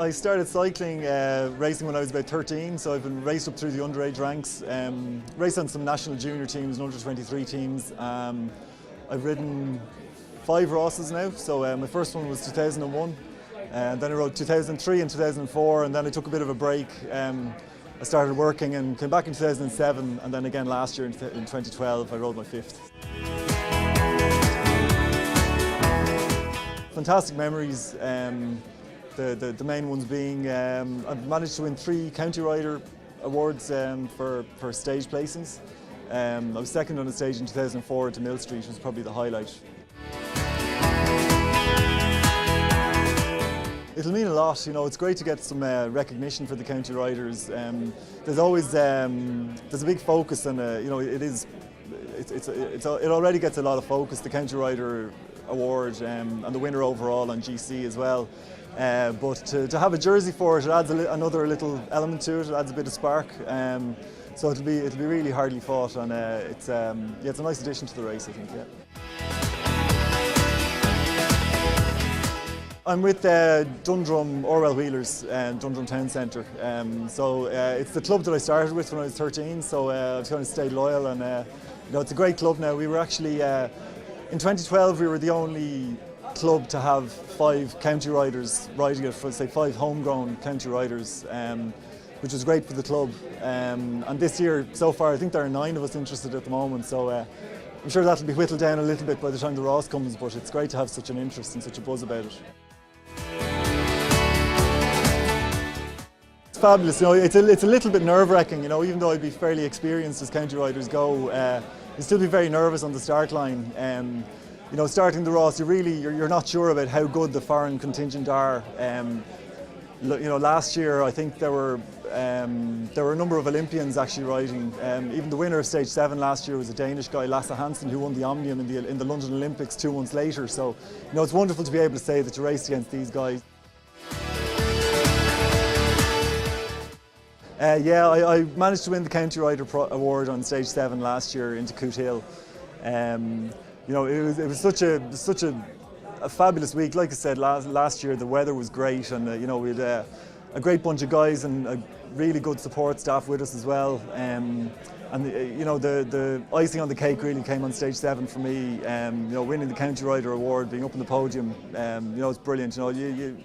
I started cycling, racing when I was about 13, so I've been raced up through the underage ranks, raced on some national junior teams and under-23 teams. I've ridden 5 Rosses now, so my first one was 2001, and then I rode 2003 and 2004, and then I took a bit of a break. I started working and came back in 2007, and then again last year in 2012 I rode my 5th. Fantastic memories. The main ones being I've managed to win 3 County Rider awards for stage placings. I was second on the stage in 2004 to Mill Street, was probably the highlight. It'll mean a lot, you know. It's great to get some recognition for the County Riders. There's always there's a big focus, and you know, it already gets a lot of focus. The County Rider Award and the winner overall on GC as well. But to have a jersey for it, it adds another little element to it. It adds a bit of spark. So it'll be really hardly fought, and it's a nice addition to the race, I think. Yeah. I'm with Dundrum Orwell Wheelers and Dundrum Town Centre. So it's the club that I started with when I was 13. So I've kind of stayed loyal, and you know, it's a great club now. We were actually in 2012 we were the only club to have 5 county riders riding it, for say 5 homegrown county riders, which was great for the club. And this year, so far, I think there are 9 of us interested at the moment, so I'm sure that'll be whittled down a little bit by the time the Ross comes, but it's great to have such an interest and such a buzz about it. It's fabulous, you know. It's a little bit nerve-wracking, you know, even though I'd be fairly experienced as county riders go, you'd still be very nervous on the start line. You know, starting the Ross, you're not sure about how good the foreign contingent are. You know, last year I think there were a number of Olympians actually riding. Even the winner of stage 7 last year was a Danish guy, Lasse Hansen, who won the Omnium in the London Olympics 2 months later. So, you know, it's wonderful to be able to say that you raced against these guys. Yeah, I managed to win the County Rider Award on stage 7 last year into Coot Hill. You know, it was such a fabulous week. Like I said, last year the weather was great, and you know, we had a great bunch of guys and a really good support staff with us as well. And you know, the icing on the cake really came on stage 7 for me. You know, winning the County Rider Award, being up on the podium, you know, it's brilliant. You know, you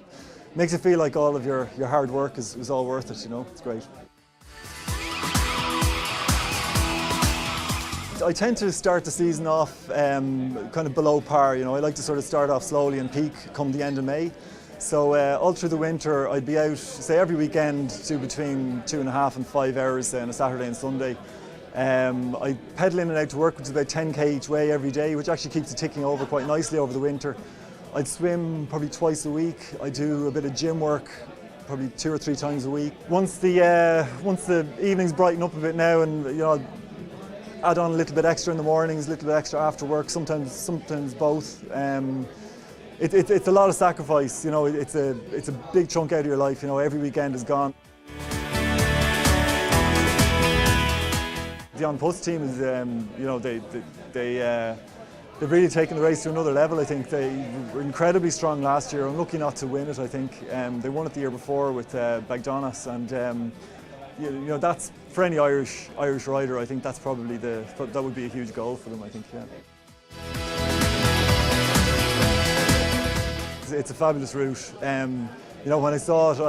makes you feel like all of your hard work is all worth it. You know, it's great. I tend to start the season off kind of below par. You know, I like to sort of start off slowly and peak come the end of May. So all through the winter I'd be out, say every weekend, to between 2.5 and 5 hours on a Saturday and Sunday. I pedal in and out to work, which is about 10k each way every day, which actually keeps it ticking over quite nicely over the winter. I'd swim probably twice a week. I do a bit of gym work probably 2 or 3 times a week. Once the evenings brighten up a bit now, and you know, add on a little bit extra in the mornings, a little bit extra after work, sometimes both. It's a lot of sacrifice, you know. It's a big chunk out of your life, you know. Every weekend is gone. The An Post team is, you know, they've really taken the race to another level. I think they were incredibly strong last year. Unlucky not to win it, I think. They won it the year before with Bagdonas, and you know, that's for any Irish rider. I think that's probably that would be a huge goal for them, I think. Yeah. It's a fabulous route. You know, when I saw it,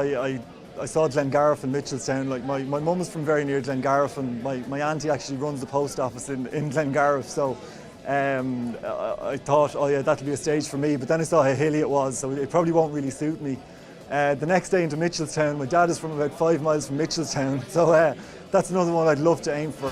I saw Glengariff and Mitchelstown. Like my mum is from very near Glengariff, and my auntie actually runs the post office in Glengariff. So I thought, oh yeah, that'll be a stage for me. But then I saw how hilly it was, so it probably won't really suit me. The next day into Mitchelstown, my dad is from about 5 miles from Mitchelstown, so that's another one I'd love to aim for.